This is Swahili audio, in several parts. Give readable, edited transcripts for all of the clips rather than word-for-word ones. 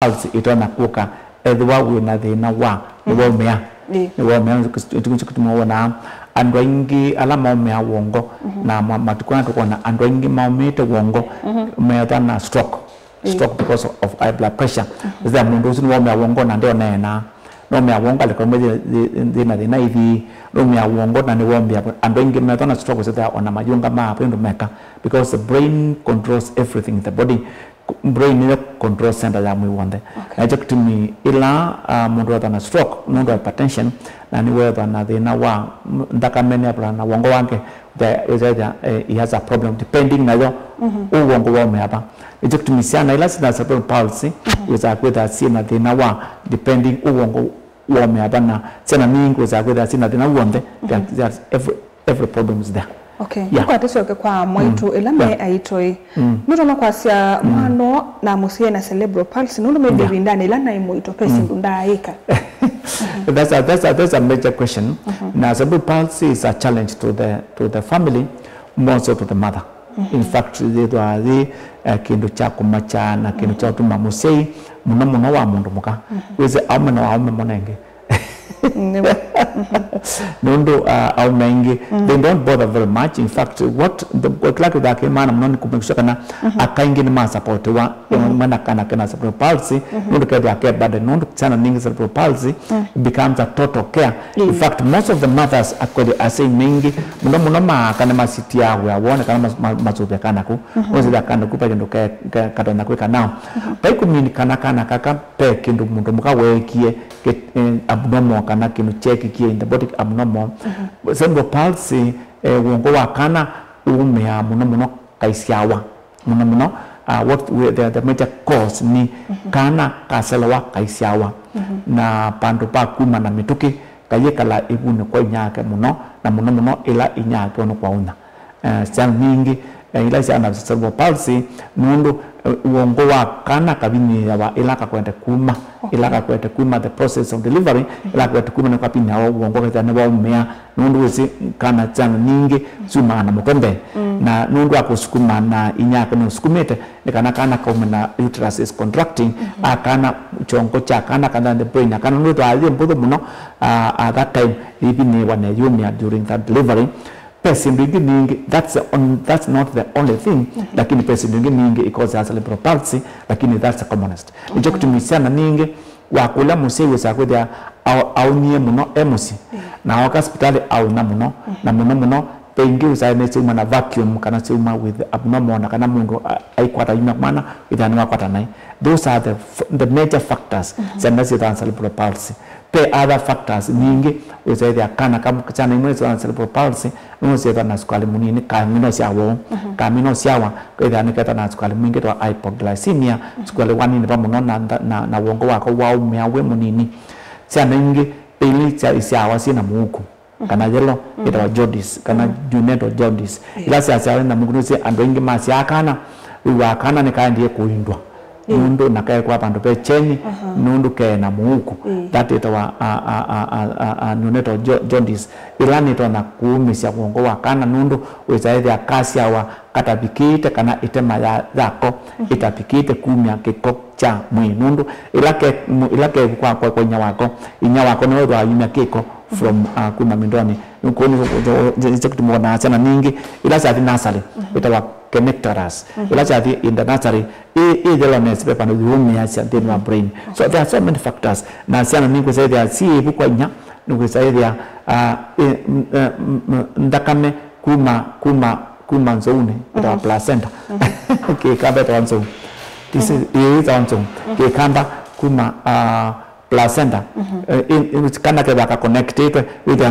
palsy itona kuka edwa wina thina wa wo mea tukutumwa andwa ingi alama mea wongo na matukana tukona andwa ingi maumite wongo mea thana stroke because of high blood pressure zia mundu usini wa mea wongo na ndio nena no mea wongo alikombe thina hivi no mea wongo na ni wo mea andwa ingi mea thana stroke zia ona mayunga maapo ndo meka because the brain controls everything in the body. Brain is control center ya mwili wonde. Najua mi ila mundu wa stroke, mundu wa hypertension na ni wewe na thina wa ndaka meni hapa na wongo wake he has a problem depending na yo wongo wa hapa. Najua mi sana ila sina cerebral palsy weza kwenda sina thina wa depending wongo wa hapa na sana mingi weza kwenda sina thina wonde there's every problem is there. Okay. Kwa tesoke kwa mwaitu elame aitoi. Nuto kwa sia mwano na musie na cerebral palsy nundu me bindane ilana imoito pesi ndunda eka. That's a major question. Now cerebral palsy is a challenge to the family, more so to the mother. In fact, the kindu cha kumacha na kindu cha tuma musei muno wa mundu muka. Weze aume na aume monenge. Nondo au mengi they don't bother very much. In fact, what the like that man non kumekishaka na akaingi ni ma support wa mana kana cerebral palsy nondo kada care bad nondo sana ningi cerebral palsy becomes a total care. In fact, most of the mothers actually are saying mengi muno ma kana masiti yawe awone kana mazubya kana ku ozi da kana kupa ndo kada na kweka now pai kumini kana kaka pe kindu mundu mukawekie abnormal kana kinu check kia in the body abnormal. Cerebral palsy wongo wa kana umea muno kaisiawa muno what the major cause ni kana kaselawa kaisiawa na pandu pa kuma na mituki kayekala ibune kwa nyake muno na muno ila inyake ono kwa una sana mingi ila sana cerebral palsy mundu wongo wa kana kabini ya ila kakwenda kuma ila kakwenda kuma the process of delivery ila kakwenda kuma na kapini hao wongo kana wa umea nundu wisi kana chana ningi suma na mutombe na nundu akusukuma na inyaka no sukumete kana kama na uterus is contracting akana chongo cha kana the brain kana nundu ali mbodo muno at that time ibini wana yumia during that delivery. Person beginning that's not the only thing lakini person beginning because has cerebral palsy lakini that's the commonest. Nicho kutumisana ningi wakula musewe sakwenda au nie muno emosi na waka hospitali au na muno pengi usaine chuma na vacuum kana chuma with abnormal na kana mungu aikwata yuma mana idani wakwata nai. Those are the major factors za cerebral palsy. Pe other factors ningi usaide kana kama chana imwe za cerebral palsy nusieta na sukali munini kamino siawa idani kata na sukali mwingi to hypoglycemia sukali wani ni pamono na wongo wako wao meawe munini chana ingi pili cha isiawa sina muku kana yelo ita jaundice kana juneto jaundice ila sasa na mungu nusi ando ingi masi akana wakana ni kaendie kuindwa nundu nakae kwa pandu pe cheni nundu ke na muuku that it wa nuneto jaundice ilani to na kuumisya wongo wakana nundu wezaidi akasi wa katapikite kana itema ya zako itapikite kumya kiko cha mwi nundu ilake kwa inya wako no wa yumya kiko from kuna mindoni nkoni hizo kutumona sana ningi ila sa nasali itawa connectors ila sa in the nursery development pepa no yumya sa in brain. So there are so many factors na sana ningi say there si kwa inya ningi say there ndakame kuma nzone itawa placenta okay kamba to nzo this is nzo ke kamba kuma placenta kana kebaka connected with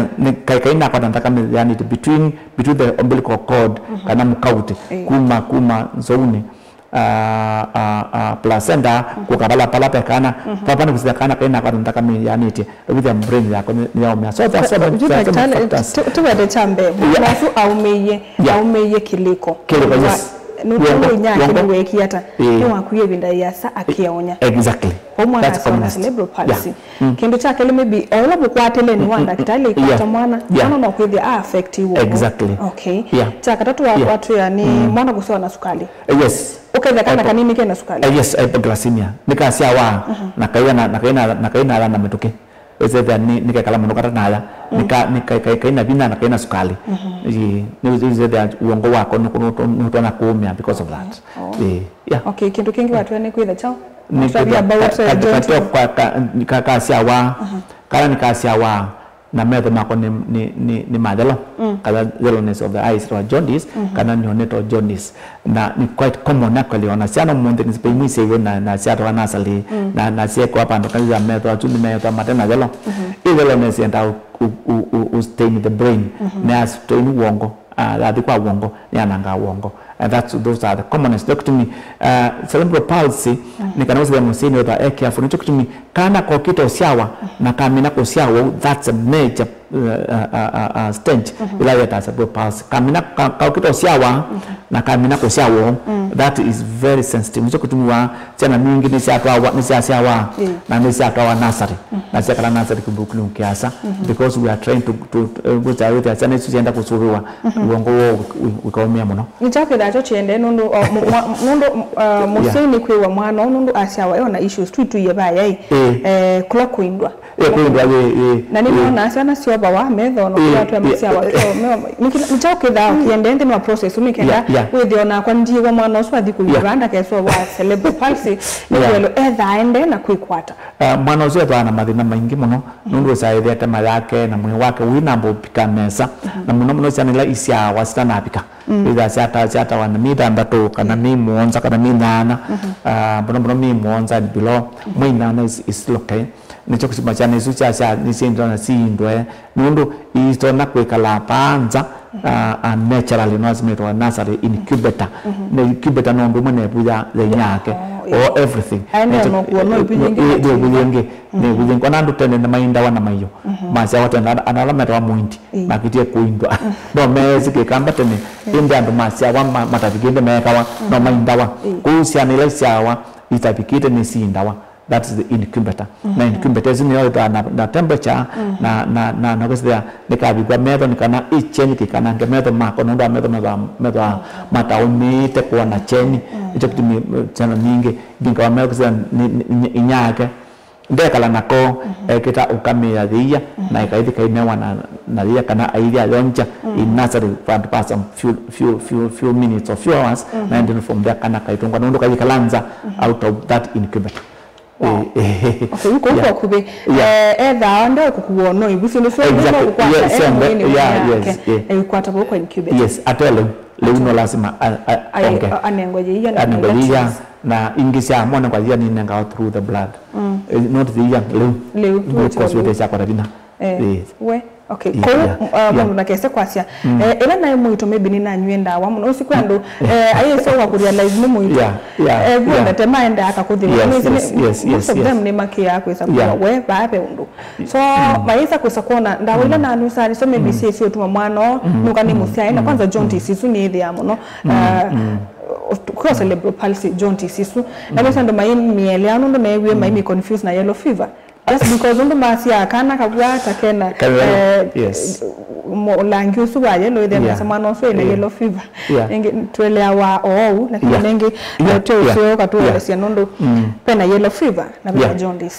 kaina kwa nataka yani between the umbilical cord kana mkauti kuma zone placenta kukabala pala kana papa ni kusikana kaina kwa nataka yani ite with the brain yako ni yaumia. So that's tuwede chambe nafu aumeye kiliko yes nutongo nyake niweki hata ni wakuye binda yasa akionya exactly that's common cerebral palsy kindu chake le maybe ola bukwatele ni wanda kitale ikata mwana no kwithia affect you exactly okay chaka tatu watu yani mwana kusoa na sukali yes okay kana kanini kena sukali yes hypoglycemia nikasia wa nakaina na metuke ese then nikakala muno kata nala nikaina bina nakaina sukali ni that uongo wako nutona kuumia because of that okay kindu kingi watu yani kwitha chao nikasia wa na metho mako ni madelo kala yellowness of the eyes or jaundice kana neonatal jaundice na ni quite common actually on asiano munde ni sipe sewe na siato wanasali na sieko hapa ndo kaza metho atuni metho matena yellow yellowness and u stain the brain na stain wongo that kwa wongo ni ananga wongo and those are the commonest. Look to me, cerebral palsy ni kana usiwe musini with a careful. Look to me, kana kokito siawa na kamina ko siawa, that's a major stage ila yata cerebral palsy. Kamina kokito siawa na kamina ko siawa, that is very sensitive. Look to me wa chana mingi ni siawa na ni siawa nasari na siawa nasari kubukulu kiasa because we are trying to kucha yote chana tusienda kusubiwa uongo ukaumia mno. Acho chiende nundu musini kwiwa mwana nundu asiawa yona issues tu yebaya kula kuindwa na ni mwana asiana sioba wa metho no kwa tu masiawa nichoke da kiende ndi no process unikenda withiona kwa ndiwa mwana uso athi kuiranda keso wa cerebral palsy ni welo ende na kuikwata mwana uso bana mathina maingi muno nundu saithia tema yake na mwili wake winambo pika mesa na muno sanila isiawa sitana pika ida siata wana mida mbato kana mi muonza kana mi nana bono mi muonza bilo mi nana is okay nicho kusema chane su cha ni sindo na sindwe nundu isto na kwekala panza naturally no asmeto nasari incubator ne incubator no ndo mane buya lenyake or everything no kuono ibinge ne buya kona ndo tene na mainda wana mayo masya watu anala metwa muindi makitie kuindwa no mezi ke kamba tene inde ndo masya wa matavigende mekawa no mainda wa kusia ni lesyawa itapikite ni sindawa. That is the incubator. Na incubator is na temperature na kusia nikabigwa metho nikana icheni kikana nge metho mako ndo metho mataumi te kwa na cheni icho kitimi chana nyingi binga metho kusia inyake ndekala nako kita ukamia dhia na ikaidi kaimewa na dhia kana aidia yonja in nursery for the past few minutes or few hours and then from there kana kaitungwa ndo kaikalanza out of that incubator. Okay, uko kube either ndo kukuono ibusi no so kwata boko incubator. Yes, atelo leuno lazima anengoje na ingisia mwana kwa jia ninenga through the blood not the young leu because we cha kwa bina we okay ko na kese kwasia ela na muito maybe ni na nywenda wa muno sikwando ayeso wa ku realize ni muito gwenda temaenda akakuthira yes them ni makia kwesa we babe undu so maisa kusakona ndawila na anusari so maybe sio tuma mwana nuka ni musia ina kwanza jaundice isu ni ile amono kwa cerebral palsy jaundice isu na besa ndo mai miele anu ndo mewe mai confused na yellow fever just because ndo masia kana kabwa takena langi usu wa yellow then nasema no so ile yellow fever ngi twelea wa lakini nengi teo katwa sia ndo pena yellow fever na bila jaundice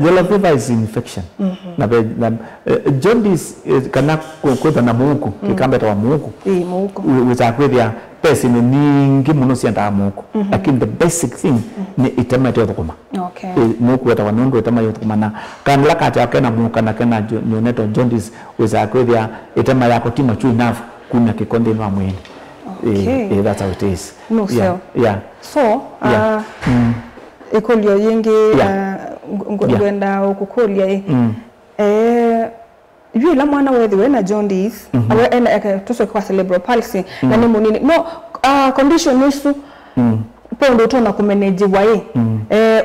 yellow fever is infection na jaundice kana kwenda na muku kikamba ta muku witakwithia pesi ni ningi muno sienda muku lakini the basic thing ni itemete yotokuma muku weta wanundu itema yotokuma na kan lakati akena muka na kana neonatal jaundice witakwithia itema yako tima chui enough kunya kikonde ni wa mwini that's how it is so ikolio yingi ngwenda ukukolia yule mwana wewe na jaundice awe ena tuso kwa cerebral palsy na ni munini no condition nisu pondo tona ku manage wae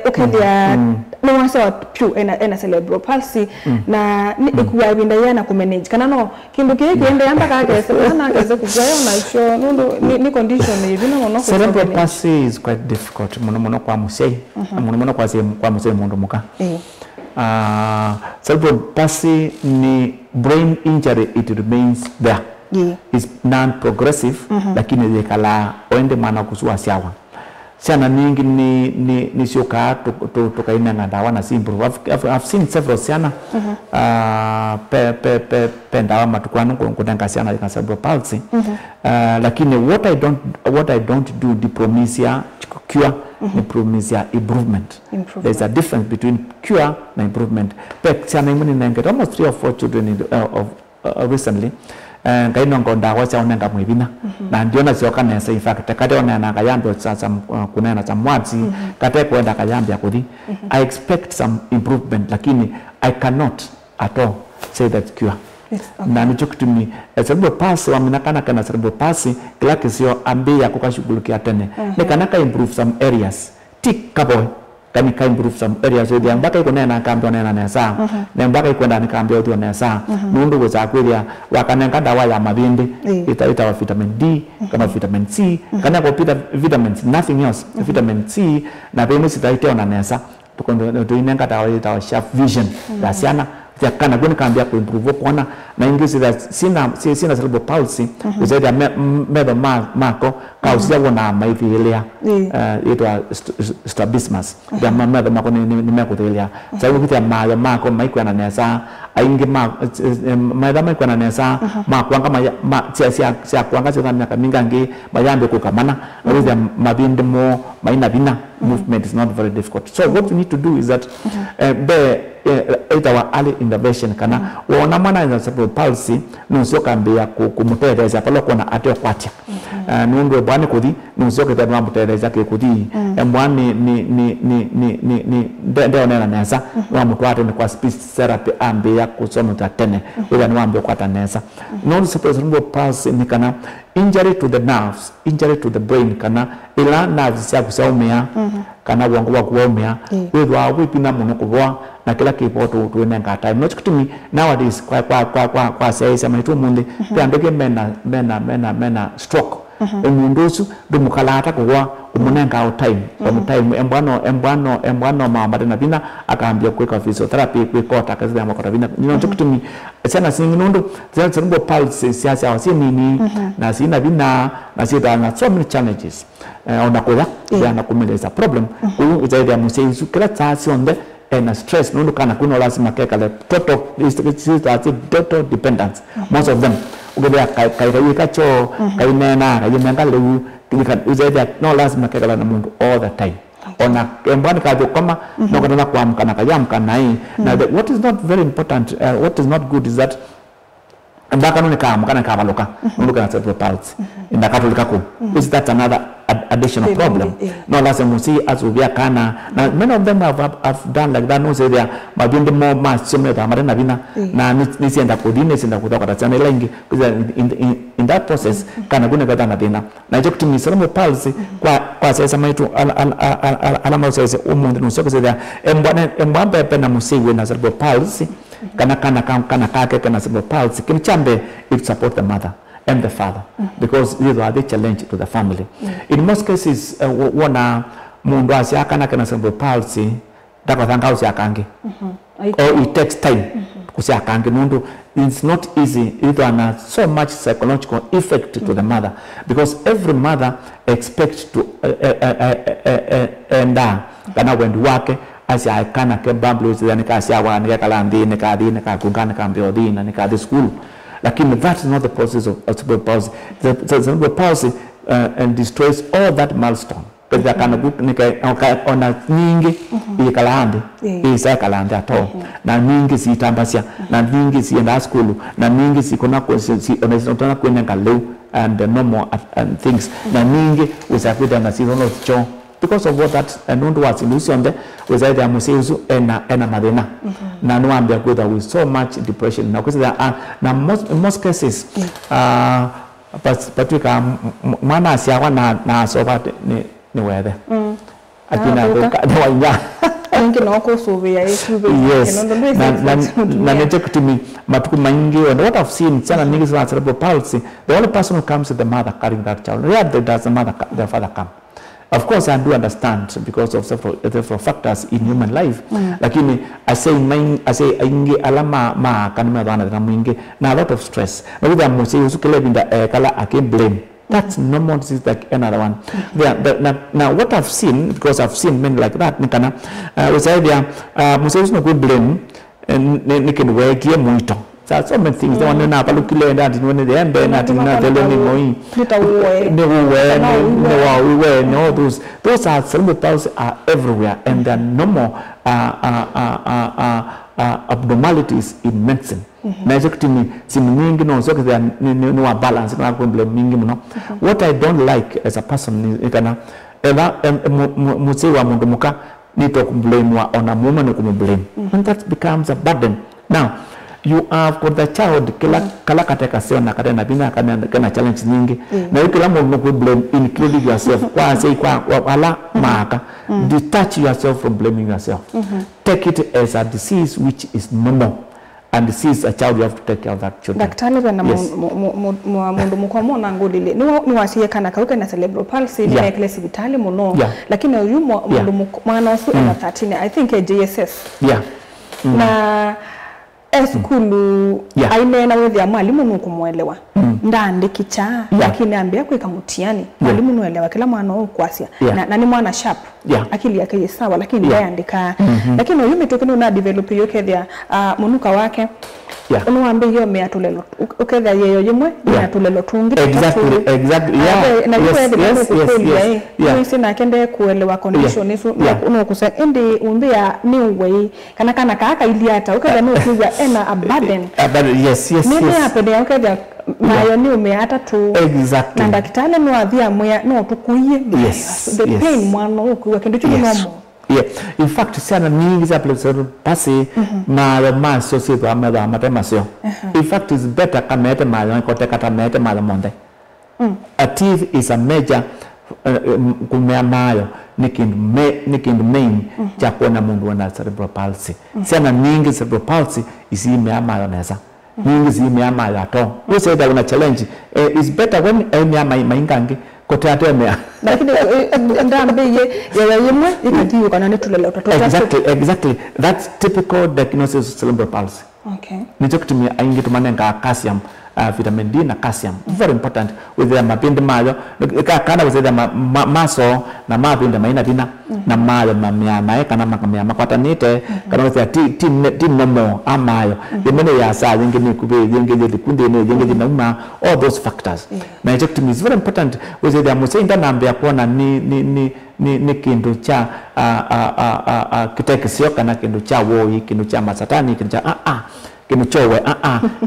ukadia no wase wa pure ena cerebral palsy na ikuwa binda yana ku manage kana no kindu kiende yamba ka kese na kese ku gaya na sure no ni condition hivi no no cerebral palsy is quite difficult mono kwa musei mono kwa musei mundu muka cerebral palsy ni brain injury, it remains there. It's non-progressive, lakini yekala oende mana kusua siawa. Siana ningi ni sioka tukaina ngadawa na simple. I've seen several siana pendawa matukwanu kudenga siana yaka cerebral palsy. Lakini what I don't do dipromesia cure dipromesia improvement. There's a difference between cure and improvement. But siana imuni nengeta almost 3 or 4 children recently. Kaino ngonda wacha onenga mwibina na ndiona sioka nesa in fact kate onena kayambe sasa kunena za mwati kate kwenda kayambe akuthi I expect some improvement lakini I cannot at all say that cure. Na nichokutumi cerebral palsy waminakana kana cerebral palsy kila kisio ambia kukashughulikia tene nekanaka improve some areas tik kaboy kani ka improve some areas so dia mbaka iko nena kambia nena nesa na mbaka iko ndani kambia uti nesa nundu goza kwelia wakanenga dawa ya mabindi ita vitamin D kama vitamin C kana kupita vitamins nothing else vitamin C na bemu sitaite ona nesa tukondo inenga dawa ita sharp vision ya siana ya kana goni kambia ku improve kona na ingisi that sina cerebral palsy uzaidi meba mako kausia wona maifilia itwa strabismus ya meba mako ni meko telia sababu kitu ya mako maiko na nesa aingi meba maiko na nesa mako kama sia kwanga sia miaka mingi bayambe kukamana ruza mabindi mo maina bina movement is not very difficult. So what we need to do is that our early intervention kana wona mwana na cerebral palsy nusio kambia kumutereza palo kona ateo kwatia nundo bwani kudi nusio kete bamutereza ke kudi embwani ni ndio nena nesa wa mutwate ni kwa speech therapy ambia kusoma tatene ila ni wambe kwata nesa non cerebral palsy ni kana injury to the nerves, injury to the brain kana ila nerves ya kusaumia kana wangu wa kuumia wewe wipina muno kubwa na kila kipoto tuenenga time not to me nowadays kwa sasa maitu mundi ndege mena stroke emundosu dumukalata kuwa umunenga time time embwano mama na bina akaambia kweka physiotherapy kwekota kazi ya makota bina you know to me sana singi nondo cerebral palsy siasa wasi nini na sina bina na sida na so many challenges onakola yana kumeleza problem uzaidi ya museizu kila tasi onde and stress no kana kuno lazima keka le total dependence most of them ugebe kaika cho kainena kayimenga lewu uzaidi no lazima keka na mundu all the time ona embani kajo kama no kana kuamka na kayamka nai na what is not very important what is not good is that mbaka none kama kana kabaloka nuluka na cerebral palsy inda katolika ko is that another additional problem no lazima see as we are kana na many of them have done like that no say they mabindi mo masome da marena bina na nisienda kodine sinda kutoka tatana lengi in that process kana gune gata na bina na jokti mi cerebral palsy kwa sasa maitu alama sasa umundu no soko say embamba pena musiwe na cerebral palsy kana kake kana cerebral palsy kimchambe it support the mother and the father because these are the challenge to the family in most cases wana mundu asiakana kana cerebral palsy dakwatanga usiakange or it takes time kusiakange mundu it's not easy it has so much psychological effect to the mother because every mother expects to enda kana wendu wake asia kana ke bablos yani kasi awa ni kala ndine ka dine ka kungana ka mbiodina ni ka school lakini that is not the process of cerebral palsy. The cerebral palsy and destroys all that milestone because kana ona nyingi ikalande isa kalande ato na nyingi sitambasia na nyingi sienda school na nyingi sikona ona kwenda leo and the normal and things na nyingi usakwenda na sizono cho because of what that and was illusion there was either museuzu ena madena na no ambia go with so much depression now because there are now most cases patrika mwana asiawa na so but ni wethe akina ni wainya Ningi no ko suvia isuve na neje kutimi matuku maingi and what I've seen sana nyingi za cerebral palsy the only person who comes is the mother carrying that child rarely does the father come. Of course I do understand because of several factors in human life lakini I say ingi alama kanima dana na mwingi na a lot of stress na with them say usukele binda kala ake blame. That's normal disease like another one. Now what I've seen, because I've seen men like that, nikana usaidia museus no good blame nikenwekie muito. So many things. The one na palukile that when the embe na tina teleni moi. No those are cerebral palsy are everywhere and there are normal abnormalities in medicine. Na executive mingi no so there no balance na problem mingi muno. What I don't like as a person is kana muse wa mundu muka ni to blame wa ona muma no blame and that becomes a burden. Now you have got the child kala kateka sio na kadena bina kana challenge nyingi na kila mundu ku blame including yourself kwa say kwa ala maka detach yourself from blaming yourself. Take it as a disease which is normal. And this is a child you have to take care of that children. Daktari na mundu mukwa na ngulile ni wasiye kana kauka na cerebral palsy ni ekle sibitali muno lakini uyu mundu mwana osu na 13 I think a JSS na eskulu aine na wewe mwalimu nukumwelewa ndaandikicha lakini ambia kweka mutiani mwalimu nuelewa kila mwana okwasia na ni mwana sharp akili yake sawa lakini yeye andika lakini uyu mitoke na develop yokethia munuka wake unuambe hiyo meatulelo ukethia yeyo yimwe meatulelo tungi exactly yes na kende kuelewa condition isu nukusa indi umbia ni way kana kaka iliata ukethia no kuja ena a burden yes nini apende ukethia mayo ni umeata tu exactly na daktari no athia moya no tukuye the pain mwana okuwa kindu kyo normal. In fact sana nyingi za cerebral palsy ma associate amada matemasio in fact is better kamete mayo kote kata mete mayo monde a teeth is a major kumea mayo nikindu main cha kuona mundu wana cerebral palsy sana nyingi cerebral palsy isi mea mayo nesa nyingi zi mea mayo ato you say that una challenge is better when mea maingangi kote atemea lakini ndambe ye yemwe ikatiyo kana netulelo exactly that's typical diagnosis of cerebral palsy. Okay nicho kutumia aingi tumanenga calcium vitamin D na calcium very important with the mapinde mayo kana with the maso na mapinde maina bina na mayo mamya kana makamya makwata nite kana with the namo amayo yemene ya saa nyingi ni kube nyingi kunde ne nyingi na all those factors na nicho kutumia is very important with the musinda nambe kuona ni kindu cha kitekisio kana kindu cha woi kindu cha masatani kindu cha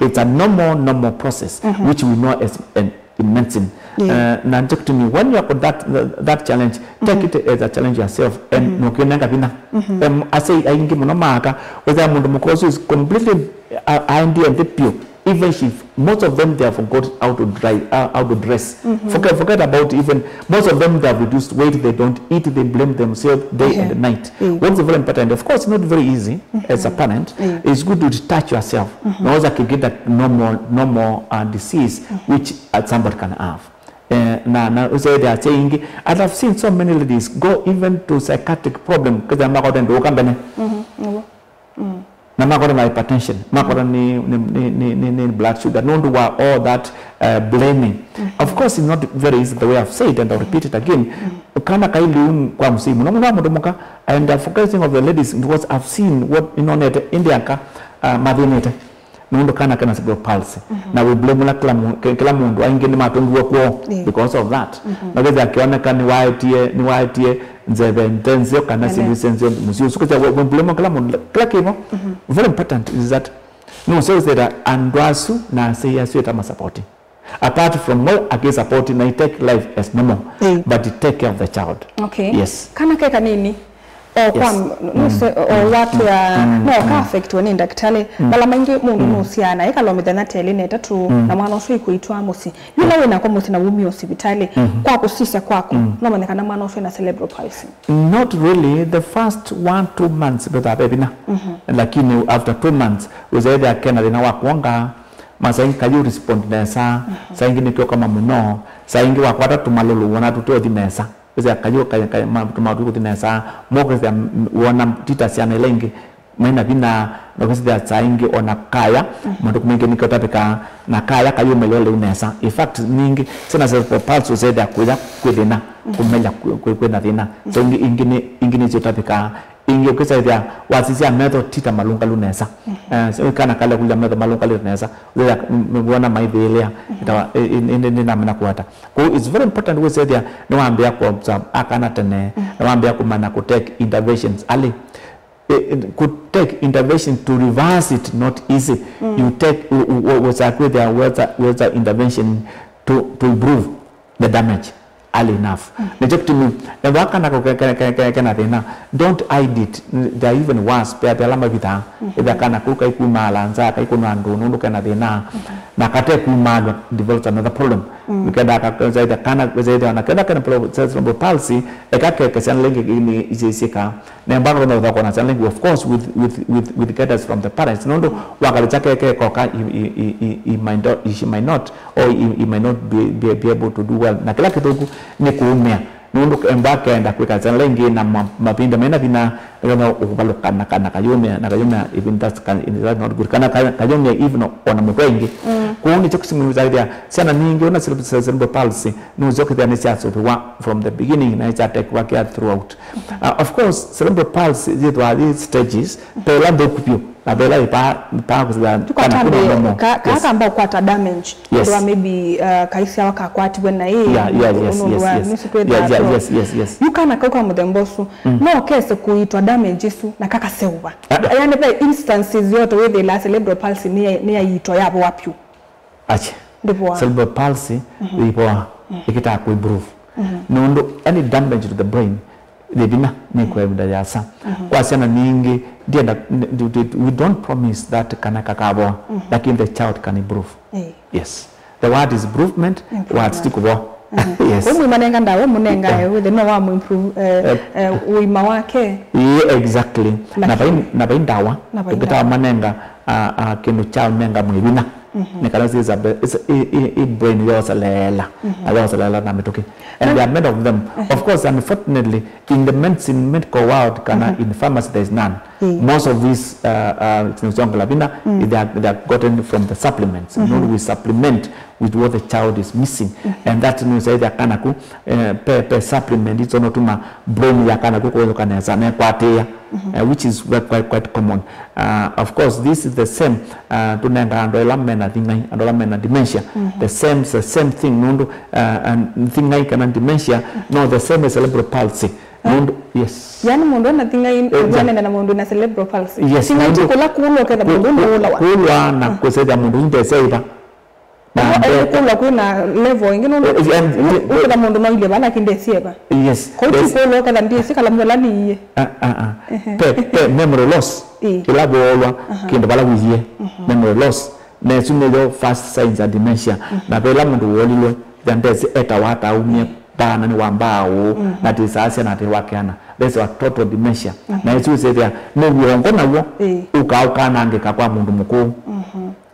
it's a normal process which we know as in medicine. Now, to me, when you have that challenge, take it as a challenge yourself and no kinanga bina. I say I give no marker whether mundu mukoso is completely and pure. Even if most of them they have forgot how to dress. Forget about even most of them they have reduced weight, they don't eat, they blame themselves day and night. What's very important, of course, not very easy as a parent. It's good to detach yourself. No one can get that normal disease which somebody can have. Now, they are saying, and I've seen so many ladies go even to psychiatric problem because they're not going to company. Na makora na hypertension, makora ni blood sugar, no do all that blaming. Of course, it's not very easy the way I've said, and I'll repeat it again. Kana kaili kwa msimu, no mudomoka, and focusing of the ladies because I've seen what net India ka madinete. No kana cerebral palsy. Now we blame la kila mundu aingi ni matundu kwa because of that. Na whether akiona kani waetie nzebe ntenzio kana silisenzio musio sukuza we blame kila mundu kila kimo. Very important is that no so that andwasu na say yasu etama supporting. Apart from more against supporting, I take life as normal, but you take care of the child. Okay. Yes. Kana keka nini? kwa watu ya no ka affect woni daktari bala mangi mundu no siana ikalomeda na tele ne tatu na mwana oso kuitwa musi yula wena kwa musi na wumi hospitali kwa kusisa kwako no manekana mwana oso na cerebral palsy. Not really. The first 1-2 months beta bebina lakini after 2 months uzaidi akena dina wakwanga masaingi kayu respond nesa saingi nikyo kama muno saingi wakwata tumalulu wana tuto dinesa uza kayu tumadu dinesa moko ya wana tita siana lengi maina bina nokosi ya saingi ona kaya mwandu kumingi nikyo tapika na kaya kayu melole nesa. In fact ningi sana cerebral palsy uzaidi akuya kwedina kumenya kwena dina so ingine zotapika ingi ukisaidia wasisia method tita malunga lunesa so kana kale kuja method malunga lunesa uya mwana maidhelea ita namna kuata kwa it's very important we say there no ambia kwa akana tene no ambia kumana ku take interventions ali could take intervention to reverse it not easy you take was agree there was a intervention to improve the damage early enough. Nejectomy, don't hide it. They are even worse. Pelama vita. Ida kana kuka ikumala nza kaikunando nundu kana dena. Nakate kumado develops another problem. Because kaza kana zaida na kana cerebral palsy ekake kesan lengi ini isika. Na mbano na udakona san lengi of course with guidance from the parents. Nundu wakalichake ke koka he might not or he might not be able to do well. Na kila kidogo ni kuumia nundu embaka enda kweka zanlengi na mapinda mena bina kama ukubaloka na kayumia even that's not good kana kayumia even ona mwengi kuuni chokusimu zaidi sana ningi ona cerebral palsy nuzoke the necessity from the beginning na it take work throughout. Of course cerebral palsy these stages pela dokupio abela ipa kuzana kaka ambao kwata damage ndio maybe kaisi wakakwati bwana hii yes you kana kauka mudembosu no kese kuitwa damage su na kaka seuba yani by instances yote with the cerebral palsy ni yaitwa yapo wapi acha cerebral palsy ipo ikita ku improve no any damage to the brain debina ni kwa mdayasa kwa sana ningi we don't promise that kana kakabo lakini the child can improve. Yes, the word is improvement word stikubo. Yes, wewe manenga ndawe munenga wewe no wa improve uima wake exactly na baindawa ukita manenga kinu child menga mwibina nikalazi is a brain yosalela na metoki and there are many of them. Of course, unfortunately in the medical world kana in pharmacy there is none. Most of these they are gotten from the supplements. We supplement with what the child is missing and that means either kana ku per supplement it's not tuma brain ya kana ku ko kana sana kwatea which is quite common. Of course this is the same tunanga andolamena thingai andolamena dementia the same thing nundu and thingai kana dementia no the same as cerebral palsy. Yes. Yani mundu na thingai ngwana na mundu na cerebral palsy. Yes. Kula kulo kana mundu ula kulwa na kusaidia mundu ndeseiba kula kuna level ingine ukula mundu na ile bana kindesieba. Yes. Ko kulo kana ndisi kala mula niye memory loss kila bolwa kindo bala wiye memory loss na suneyo first signs of dementia na bela mundu wolilo ndezi etawata umye bana ni wambao na tisasi na tiwakiana there's a total dementia na hizo sasa ni uongo nawo ukauka nangeka kwa mundu mukuu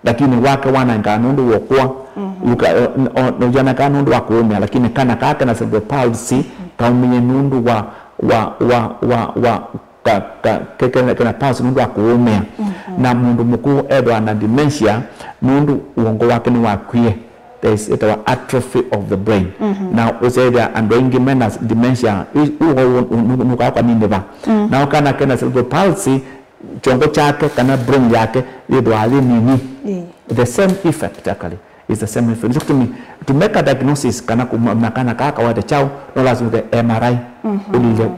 lakini wake wana nganundu wokwa ujana kanundu wakuumia lakini kana kaka na cerebral palsy kaumenye nundu wa kana palsy nundu wakuumia na mundu mukuu edo ana dementia nundu uongo wake ni wakwie. There is atrophy of the brain. Now we say there and when dementia nuka nindeba now kana cerebral palsy chongo chake kana brain yake ndio hali nini the same effect actually is the same effect. To make a diagnosis kana kumana kaka wa the child no lazima the MRI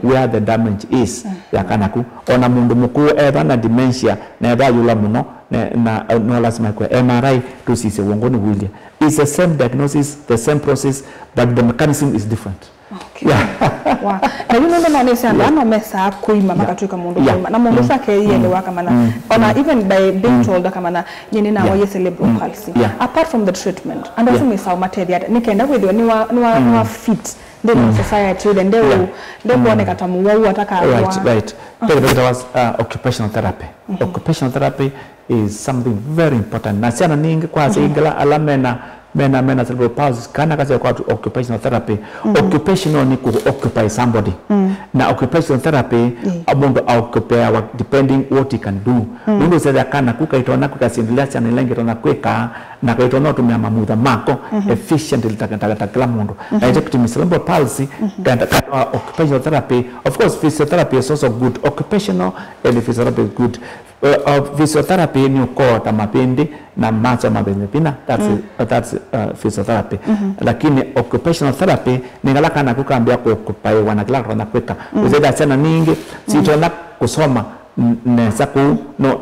where the damage is ya kana ku ona mundu mukuu na dementia na yula muno na no lazima kwa MRI to see se wongoni wili. It's the same diagnosis, the same process, but the mechanism is different. Okay. Wow. Na yule ndo naonesa ndo mesa kuima makatuika mundu kuima. Na mundu sake yele waka mana ona even by being told kama na nyini na waye cerebral palsy. Apart from the treatment and also mesa material nikaenda with ni wa fit then society then they kuone katamu wao ataka right. That was occupational therapy. Occupational therapy is something very important. Na sana ningi kwa ingala alamena mena cerebral palsy kana kazi kwa occupational therapy. Occupational ni ku occupy somebody. Na occupational therapy abondo occupy depending what he can do. Mundu sasa kana kukaitona kukasindilia sana lengi tona kweka na kaitona tumia mamudha mako efficient litakata kila mundu. Na hiyo cerebral palsy kana occupational therapy. Of course physiotherapy is also good. Occupational and physiotherapy is good. Physiotherapy ni ukota mapindi na macho mapindi pina that's physiotherapy. Lakini occupational therapy ni ngalaka na kukambia kuoccupy wanakilaka na kweka uzeda sana ningi sitona kusoma nesa ku no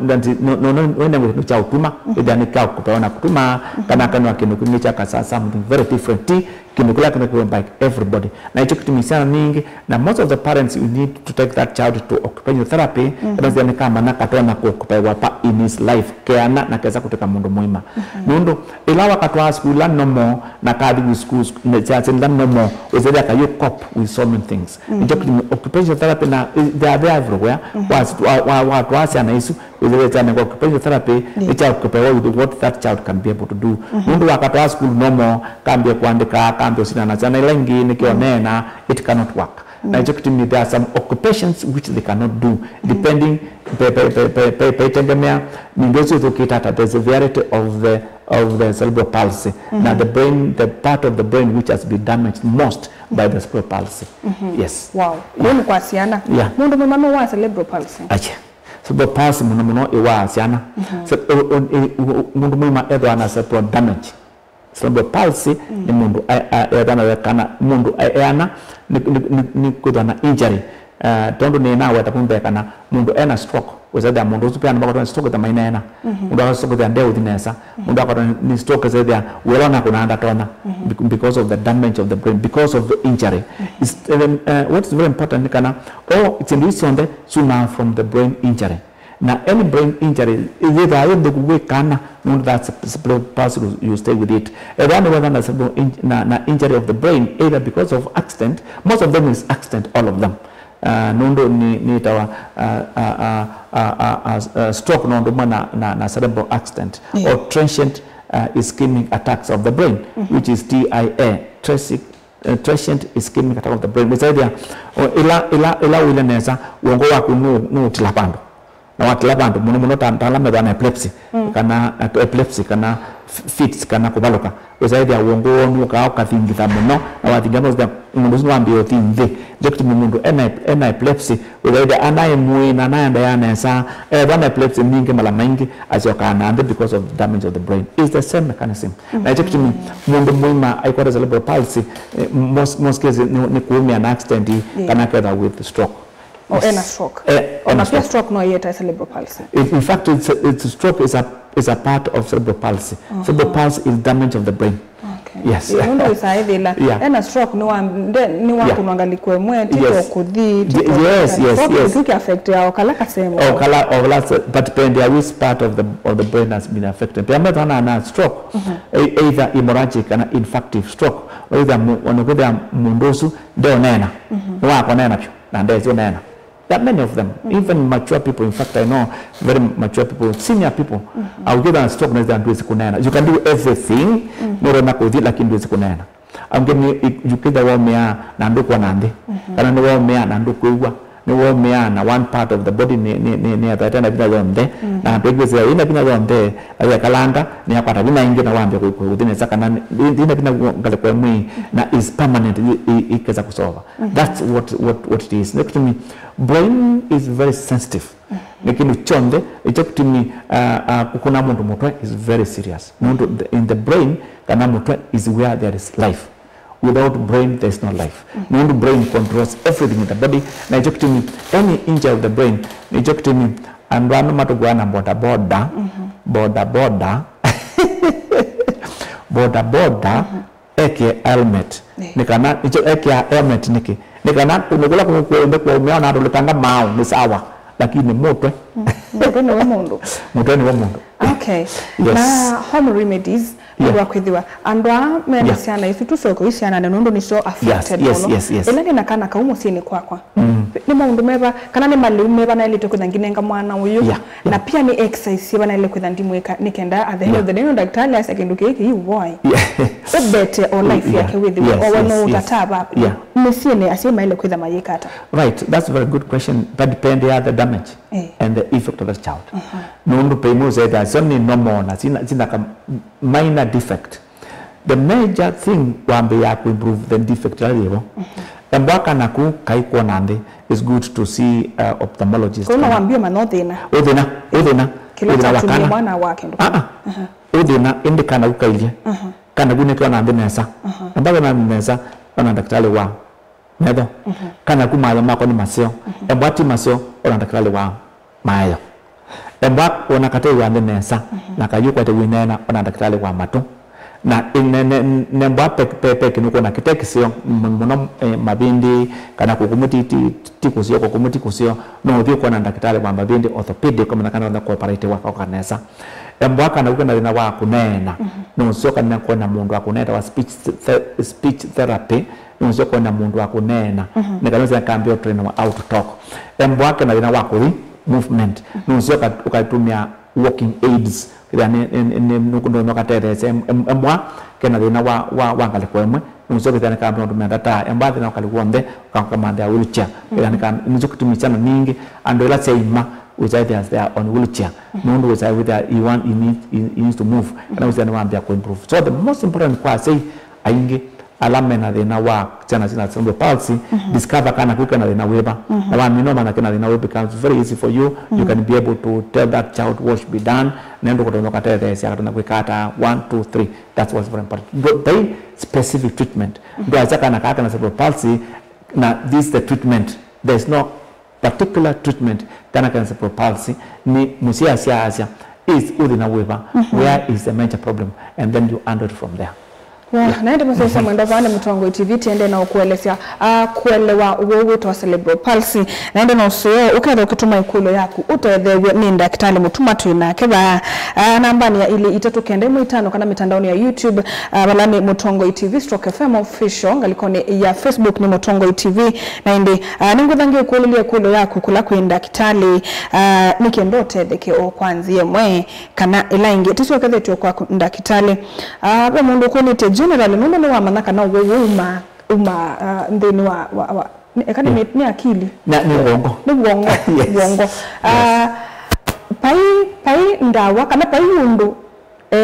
wene cha utuma idani ka kupeana kutuma kana wakinu kunyicha kasa something very different kinukula kana by everybody na hicho kitu misana ningi na most of the parents you need to take that child to occupational therapy because yani kama nakatona kuoccupy wapa in his life keana na kesa kutoka mundu muima mundu ilawa katwa school no na kadi schools na chance no more uzeda ka you cope with so many things hicho kitu occupational therapy na they are there everywhere watu wasi anaisu uzeda tena kwa occupational therapy it's occupy with what that child can be able to do mundu wakatwa school no more kambia kuandika kambia sina na chana lengi nikionena it cannot work. Na hicho kitu there are some occupations which they cannot do depending tegemea ningozo tukitata the severity of the cerebral palsy. Now the part of the brain which has been damaged most by the cerebral palsy. Yes. Wow. Mundu kwa siana. Mundu mama wa cerebral palsy. Acha. Cerebral palsy muno iwa siana. Mundu mama edo ana cerebral damage. Cerebral palsy ni mundu edana kana mundu ana ni kudana injury tondo ni na wata kumbe kana mundu ena stroke wazada mundu supia na bakota stroke ta mainena mundu ha stroke ya ndeo dinesa mundu akota ni stroke zaidi welona kuna anda tona because of the damage of the brain because of the injury what's very important kana it's in this on the sooner from the brain injury. Now any brain injury is either the way kana that's cerebral palsy you stay with it. Around whether na injury of the brain either because of accident, most of them is accident, all of them. Nondo ni tawa stroke nondo na cerebral accident or transient ischemic attacks of the brain, which is TIA, transient ischemic attack of the brain. Besaidia ila uleneza uongo wako no tilapando. Na wakilabantu muno tantalame bana epilepsy kana fits kana kubaloka uzaidi ya uongo nuka ukathingiza muno na wathingamo za mundu wambio thinde jekti mundu ena epilepsy uzaidi anaye muina na anda yanesa bana epilepsy mingi mala mingi azokana and because of damage of the brain is the same mechanism na jekti mundu muima aikora cerebral palsy most cases ni kuumia na accident kana kada with stroke. Or a stroke. On a stroke no yet cerebral palsy. In fact, it's stroke is a part of cerebral palsy. Cerebral palsy is damage of the brain. Okay. Yes. Mundu isaidila. Ena stroke ni wa kunangali kwa mwe tito kudhi. Yes. It affect ya okalaka same. But which part of the brain has been affected. Pia mtu ana stroke, either hemorrhagic and infective stroke, or either wanakuwa mundosu ndio nena. Wako nena pia. Na ndio nena. There are many of them, even mature people. In fact, I know very mature people, senior people. I'll give them a stroke and do kunena. You can do everything, no na kodi lakini do kunena. I'm giving you kida wa mea na ndo kwa nande. Kana ndo wa mea na ndo kuwa. Ni wa mea na one part of the body ni atatana bila zonde. Na pegeze ina bila zonde. Ya kalanda ni apata bila ingi na wambia kudine saka na ina bila ngale kwa mwi na is permanent ikeza kusolve. That's what it is. Next to me, brain is very sensitive. Lakini chonde to me kuna mundu mutwe is very serious. In the brain kana mutwe is where there is life. Without brain, there is no life. The brain controls everything in the body. Na to me, any injury of the brain, to me, and run matter guana border, aka helmet. nikana icho ekia element niki nikana kumekula kumekuende kwa umeona ndo litanga mao ni sawa lakini motwe motwe ni mundu okay yes. Na home remedies ndio kwithiwa andwa mena ciana isu tusoko ciana ne nundu ni so affected yes. Ela ni nakana ka umucini kwakwa ni maundu meba kana ni maliu meba na ile tukuthanginenga mwana uyu na pia ni exercise bana ile kuthindimweka nikenda at the end of the day no daktari asekinduke hiki boy better or life yake with or no tataba mucini asema ile kuthama yikata. Right, that's a very good question, but depend on the damage and the effect of the child. Nundu peimu zeda soni normal na sina minor defect. The major thing wambe ya ku improve the defect level. Mbaka naku kaiko nande is good to see ophthalmologist. Kuna wambio manothina. Odina. Kila tatu ni mwana wake ndo. Odina indi kana ukailie. Kana gune kwa nande nesa. Mbaka na nesa ona daktari wa medo. Kana kumaya mako ni masio. Mbati masio ona daktari wa mayo. Mbak ona kate wande nesa na kayuko te winena ona daktari wa matu na ne mbak pepe kinuko na kitekisio muno mabindi kana kukumuti tikusio kukumuti kusio no dio kwa na daktari wa mabindi orthopedic kama kana na cooperate wa kwa nesa mbak kana ukena na wa kunena no sio kana kwa na mundu akunena wa speech therapy no sio kwa na mundu akunena ne kana za kambio trainer wa out talk mbak kana wa kuri movement nunzio ukatumia walking aids yani nukundo nokaterese emwa kena dina wa ngale kwemwe nunzio kitana kama ndo mendata embadhi na kalikuonde kakamande ya wheelchair yani kan nunzio kutumishana mingi ando la seima which I think they are on wheelchair nundu which I with he needs to move and was anawambia ku improve. So the most important kwa say ainge alame na thina wa chana cerebral palsy discover kana kuka na thina weba na wa minoma na kana thina weba becomes very easy for you. You can be able to tell that child what should be done nendo kutonoka tete sia katana kwikata 1 2 3. That's what's very important. Very specific treatment ndio azaka na kaka na cerebral palsy na this the treatment. There's no particular treatment kana cerebral palsy ni musia asia is udina weba where is the major problem and then you handle it from there. Naende msesa mwenda vane Mutongo TV tiende na kuelezea kuelewa uwewe wa cerebral palsy naende na usio ukatha ukituma ikulo yaku utethewe ni daktari mutuma twina keba namba ni ya ile 395 kana mitandaoni ya YouTube balani Mutongo TV /FM official ngalikone ya Facebook ni Mutongo TV naende ninguthangie kuulilia ikulo yaku kula kwenda kitali nikendo tetheke o kwanzie mwe kana ilaingi tisio kathetio kwa ndakitali ba mundu kunite generally muno wa manaka na wewe ndeni wa ekani ni akili ni uongo pai ndawa kana pai undu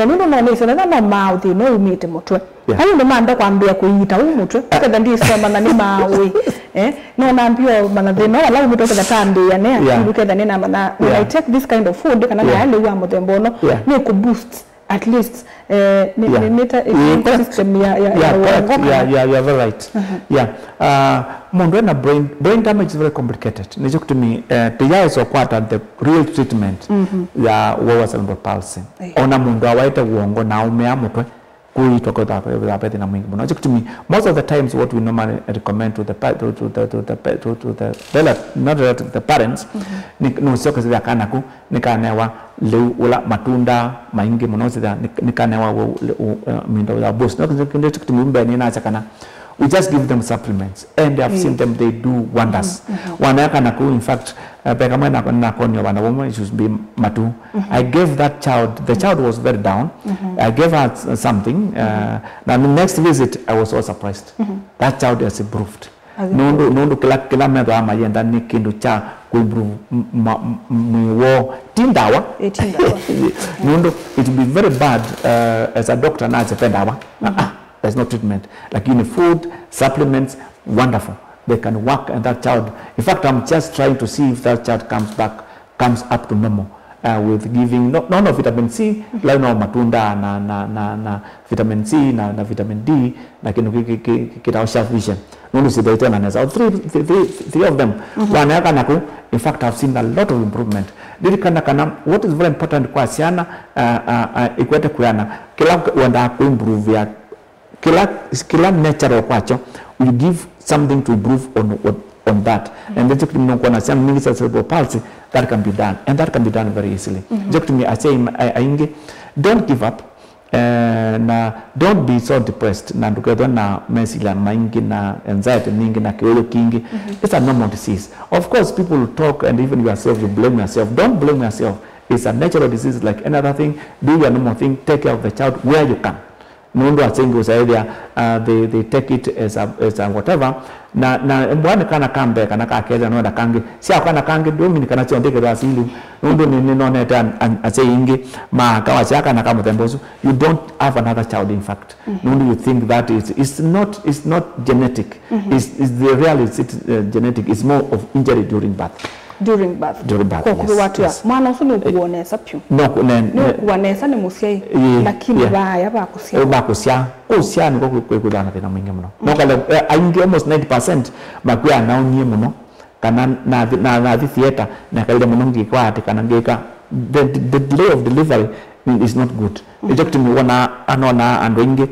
muno no ni sana na mouth no umite mutwe pai ndo manda kwambia kuita umutwe kada ndi soma na ni mawe no naambio mana they know allow me to the time ya ne akili kada nena mana when I take this kind of food kana ya ile wa muthembo no ni ku boost at least system you're very right. Mondo na brain damage is very complicated. Nijo to me the is kwata the real treatment ya wa cerebral palsy ona mundu awaita uongo na umea mutwe kuitoka the na mwingi muno. To me most of the times what we normally recommend to the parents no sio kazi ya kanaku nikanewa leu ula matunda maingi muno zida nikanewa mindo ya boss no to me mbani na chakana we just give them supplements and I've seen them, they do wonders. Wanakanaku in fact pekamana na konyo bana woman should be matu. I gave that child, the child was very down. I gave her something now the next visit I was so surprised. That child has improved. Nondo kila mendo ama yenda ni kindu cha kuimprove mwo tindawa nondo it will be very bad as a doctor na atendawa there's no treatment like in food supplements wonderful they can work and that child in fact I'm just trying to see if that child comes up to normal with giving none of vitamin C like no matunda na vitamin C na vitamin D lakini kitaosha vision nono sidaita na neza three of them wanaweka naku in fact I've seen a lot of improvement dili kana what is very important kwa siana ikwete kuyana kila wanda ku improve ya kila natural kwacho will give something to improve on that. And then to me kuna some mingi cerebral palsy that can be done, and that can be done very easily. Just to me I say don't give up. Na don't be so depressed na ndukedwa na mesila maingi na anxiety mingi na kiolo kingi. It's a normal disease. Of course people will talk, and even yourself you blame yourself. Don't blame yourself. It's a natural disease like another thing. Do your normal thing. Take care of the child where you can. Mundu asengi usaidia they take it as a whatever na mbwana kana kambe kana kakeza no da kangi si akana kangi domi kana chondeke rasili mundu ni none tan aseingi ma kawa chaka na kama tembozo. You don't have another child, in fact. Mundu you think that it's not genetic. It's the reality genetic. It's more of injury during birth. During birth. Kwa watu ya mwana usuni ukuonesa pyu. No ukuonesa ni musiai lakini baya bakusia. Bakusia. Kusia ni kwa kudana tena mwingi mno. Nokale aingi almost 90% makuya anaunye mno kana na theater na kalile mno ngikwa ati kana ngika the delay of delivery is not good. Ejokti mi wana anona andwingi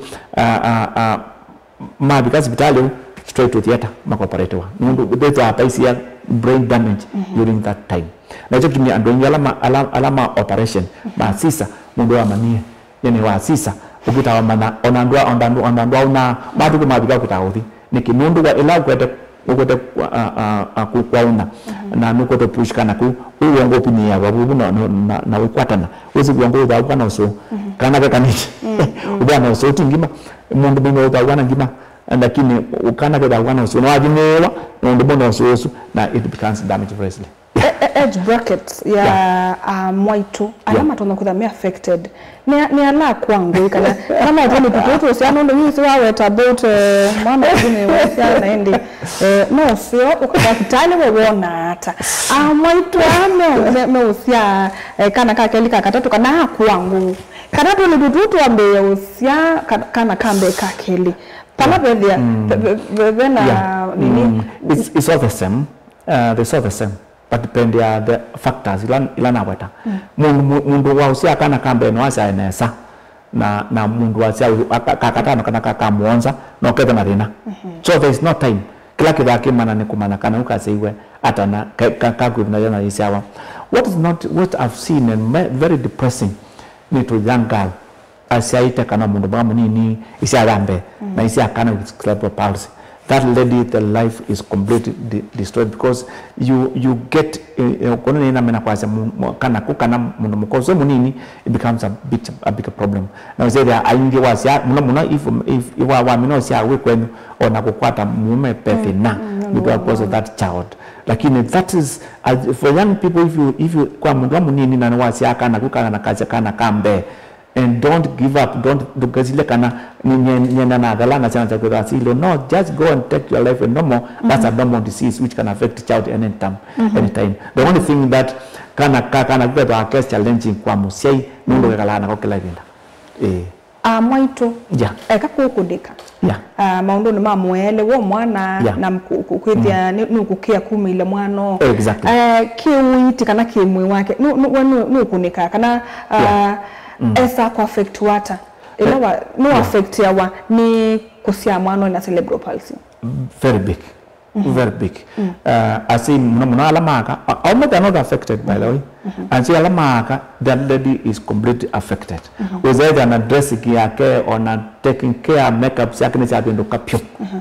ma because vitali straight to theater makoparetiwa. Nundu there's a paisia brain damage during that time. Na joki mi andwingi alama operation ma sisa mundu wa manie yani wa sisa ukita wa mana onandwa una badu kuma biga kutaudhi niki mundu wa ila kwete kwa una na nuko to push kana ku uongo pini ya babu na ukwatana wezi kuongo da kwa na so kana ka kaniti ubana so tingima mundu bingo da wana ngima lakini ukana ka da wana so na ajinela mundu bono so na it becomes damage very easily. Age brackets ya mwaitu alama tunakudhamia affected ni ala kwangu kana kama watu tutoto usiano ndo mimi siwa wet about mama ngine wasiana naende no sio ukakitani wewe hata mwaitu ame usia kana kakeli kakatatu kana kwangu kana tu ni tutoto ambe usia kana kambe kakeli kama bebe na nini it's all the same. They all the same. But depend the factors ilana weta mundu wa usia kana kambe no asa enesa na mundu wa sia kakatano kana kakamuonza no kete marina. So there is no time kila kidaki mana ne kumana kana ukasiwe atana kaguna yana isiawa. What I've seen and very depressing ni to young girl asiaita kana mundu ba munini isia rambe na isia kana with cerebral palsy. That lady, the life is completely destroyed because you get kono ina mena kwa kana kukana mukozo munini, it becomes a bigger problem. Now say there aingi wasia muna if wa mino sia we kwenu ona kukwata mume pefe na because of that child. Lakini that is for young people, if you kwa munini na wasia kana kukana na kaza kana kambe. And don't give up, don't dukazile kana nyena na galana sana chakula asilo. No, just go and take your life and normal. That's a normal disease which can affect the child anytime. The only thing that kana kwa akes challenging kwa musiai mundu galana kwa kila vinda. Mwaitu. Yeah. Kakukudika. Yeah. Maundu ni mamwele wo mwana na kukwithia nukukia kumi ile mwano. Exactly. Kiwiti kana kimwi wake. Nukunika kana esa kwa affect wata ilawa no affect yawa ni kusia mwano na cerebral palsy. Very big. Very big. I say muna alamaka almost are not affected by the way. And see alamaka that lady is completely affected. Was either an addressing yake or not taking care makeup yakini chapendo kapyo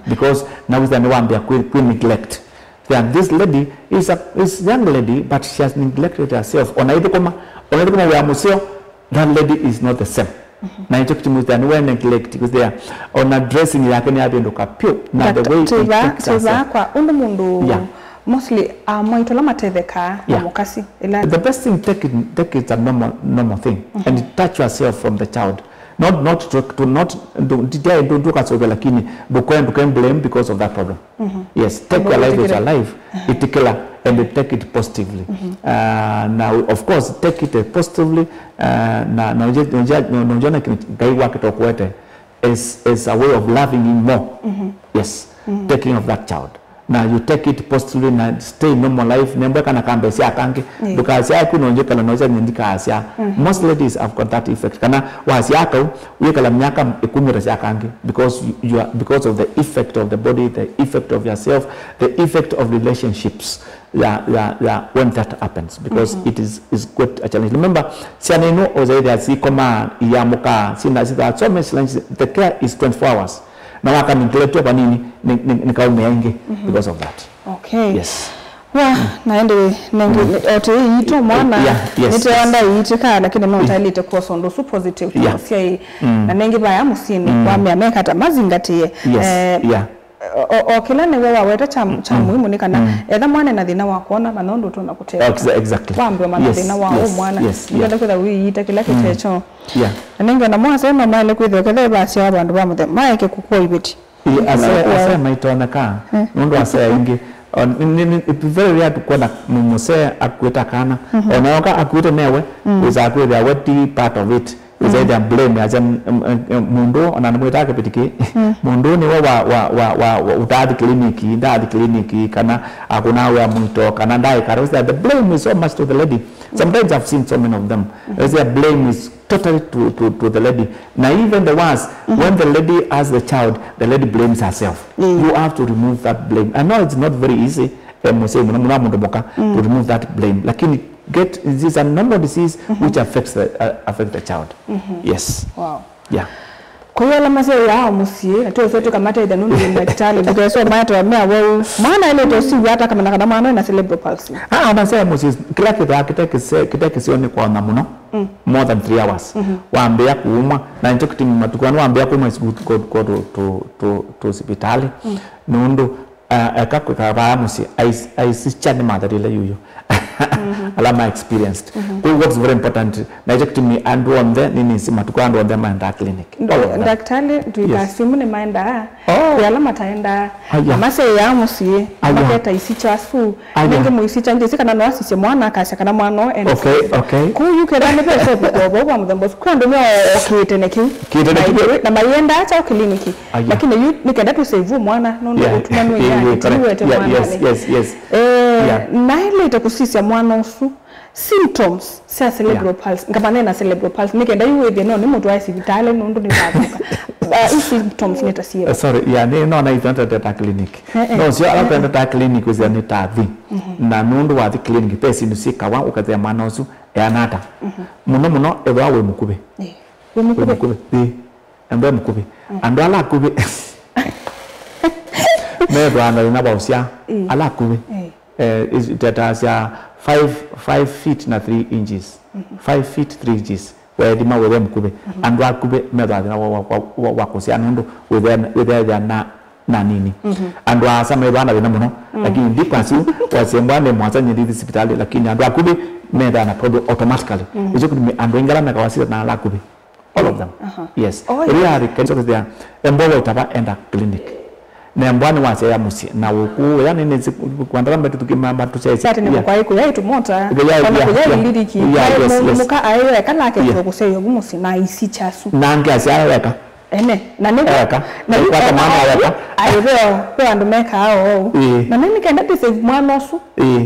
because now is the one they are neglect. Then this lady is young lady but she has neglected herself. Onaito kama ya museo. That lady is not the same. Na hicho kitu mtani we neglect because they are on addressing yake ni abendo kapyo na the way it takes us kwa undu mundu mostly mwaitola mateveka na mukasi the best thing take it a normal thing and touch yourself from the child not don't do kasoga lakini bukoen blame because of that problem. Yes, take your life with your life itikela and take it positively. Now of course take it positively na unajona gai wake tokwete is a way of loving him more. Yes, taking of that child na you take it positively na stay normal life nembe kana kambe sia kange because ya kunonje kala noza ndika asia most ladies have got that effect kana wasia ka uye kala myaka 10 sia kange because you are because of the effect of the body, the effect of yourself, the effect of relationships. When that happens, because it is quite a challenge. Remember, sianeno ozaidi si koma yamuka sina sita so many challenges. The care is 24 hours. Na waka nintuletea kwa nini nikaumeenge because of that. Okay. Yes. Wa naende nengi ote ito mwana nitaenda itika lakini no talite kwa sondo su positive sia na nengi baya musini kwa miameka hata mazingatie okila ne wewe weta cha muhimu ni kana etha mwana na thina wa kuona manondo tu nakutea exactly wambe mwana thina wa mwana ndio kwa wita kila kitecho nengi na mwana sema mali kwitho kale basi abantu bamuthe maike kukua ibiti asa maitoneka ndo asa ingi it's very rare to kuona mumuse akweta kana onaoka akwete newe uzakwete the weti part of it is either blame as mundu onanamweta akapitiki mundu ni wa utadi kliniki kana akuna wa mwito kana ndai karosi the blame is so much to the lady. Sometimes I've seen so many of them as their blame is totally to the lady. Now even the ones when the lady has the child, the lady blames herself. You have to remove that blame. I know it's not very easy to remove that blame, lakini this is a normal disease which affects the child. Yes. Wow. Yeah. Kwa hiyo alama sio yao musie atoe sote kamata ida nundu ni daktari because so matter wa mea wao maana ile to si hata kama nakada maana na cerebral palsy unasema musie kila kitu kitaki sioni kwa namuno more than 3 hours waambia kuuma na ndio kitu matukano waambia kuuma is good go to hospitali nundu akakwa musie I see chani mother ile yuyo alama experienced. What's very important na to me and on the nini sima tukando on the mind clinic. Daktari tuikasimu ni maenda ya alama taenda amase ya musie maketa isicha su nenge muisicha nje sika na asise mwana akasha kana mwana ene okay ku yukera ne pesa bobo kwa mdambo kwando mwa okiteneki na mayenda acha kliniki lakini nikenda tu save mwana nondo utumanu ya tuwete mwana yes na ile itakusisia mwana usu symptoms sa cerebral palsy ngabane na cerebral palsy nikenda yuwe no ni mtu wa hospitali nondo ni babuka symptoms nitasiera sorry no na ivanta data clinic no sio ala data clinic uzani tavi na nondo wa the clinic pesi nusika wa ukaza mwana usu yanata muno ebawe mukube we mukube ambe mukube ando ala kube never ando na bausia ala kube is that as 5 feet na 3 inches 5 feet 3 inches where the man wewe mkube and wa kube meda na wa kusia ndo with na nini and wa sama bana bina muno lakini difference wasembane mwanza nyindi hospitali lakini and wa kube meda na product automatically hizo kudi and ingala na kawasira na la kube all of them yes really can so there embogo utaba enda clinic na mbwani wase ya musi na uku yani nezi kwandamba tukimamba tucheze ati ni kwa hiyo yaitu mota kama kuja liriki muka ayo kana ke kuseyo gumusi na isi chasu nange asiaweka na nika na kwa mama weka ayo kwa ndo meka ao na nini kaenda tise mwana su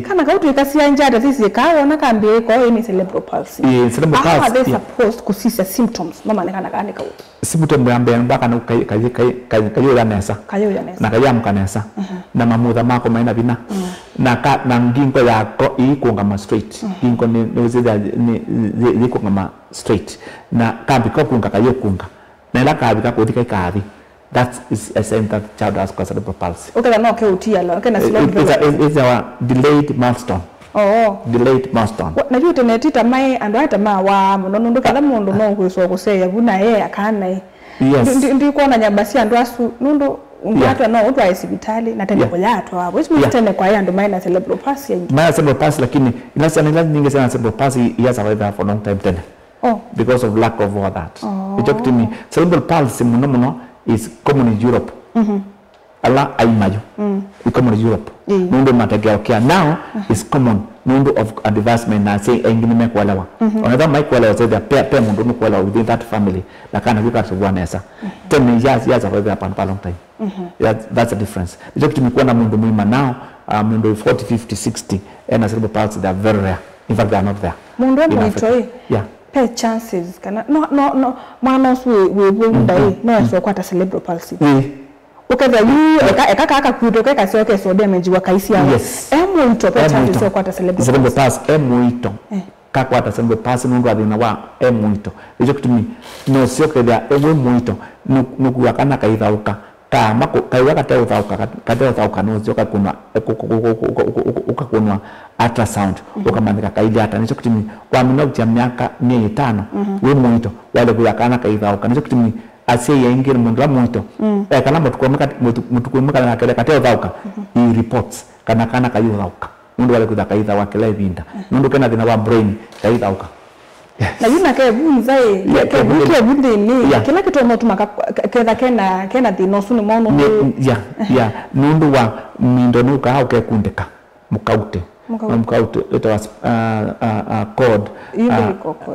kana kautu ikasia njata sisi kaona kambi ko ni cerebral palsy cerebral palsy are they supposed kusisa symptoms mama nekana kana ka symptom yambe mbaka na kayo ya nesa na kaya mkanesa na mamudha mako maina bina na ngingo yako ikunga straight ngingo ni zikunga straight na kambi ko kunga kayo kunga na la kabi ka kodika kabi that is a sign that child has cerebral palsy okay no ke utia la okay na slow it's our delayed milestone delayed milestone na yote netita mai ando hata wa muno kala mundu no kwiswa kuseya buna yeye akana ndi kuona nyabasi ando asu nundo ungata no utwa hospitali na tende koyato hapo hizo tende kwa ando mai na cerebral palsy cerebral palsy lakini inasa nyingi sana cerebral palsy yes survived for long time tena because of lack of all that it took to me cerebral palsy muno is common in Europe ala aimayo common in Europe nundu mategeokea now is common nundu of advancement na say engine mekwelewa another mekwelewa say pe mundu mekwelewa within that family lakana kuka tuwanesa 10 years of a long time that's the difference just tumekuwa na mundu mwima now mundu 40 50 60 and cerebral palsy they are very rare in fact they are not there mundu mwitoi pe chances kana no manos we dai no so kwata cerebral palsy ukadha yu eka kutoka kasioke so damage wakaisi hapo muito pe chances so kwata cerebral palsy muito kakwata cerebral palsy nundu athina wa muito ijo kutumi no sio keda muito nukuwa kana kaithauka kama kaiwa kateuthauka no sio kakuna ukakunwa ultrasound ukamandika kaili ata nicho kutimi kwa minoga miaka 5 we muito wale kuyakana kaithauka nicho kutimi asie yaingira mundu muito kana mutukwemeka na kale kateuthauka i reports kana kaithauka mundu wale kudakaitha wakela ibinda mundu kana thina wa brain kaithauka na yuna ke bunzai ke bundini kila kitu motuma ketha kena thinosu ni mono nundu wa mindo nuka au ke kundika mukaute it was code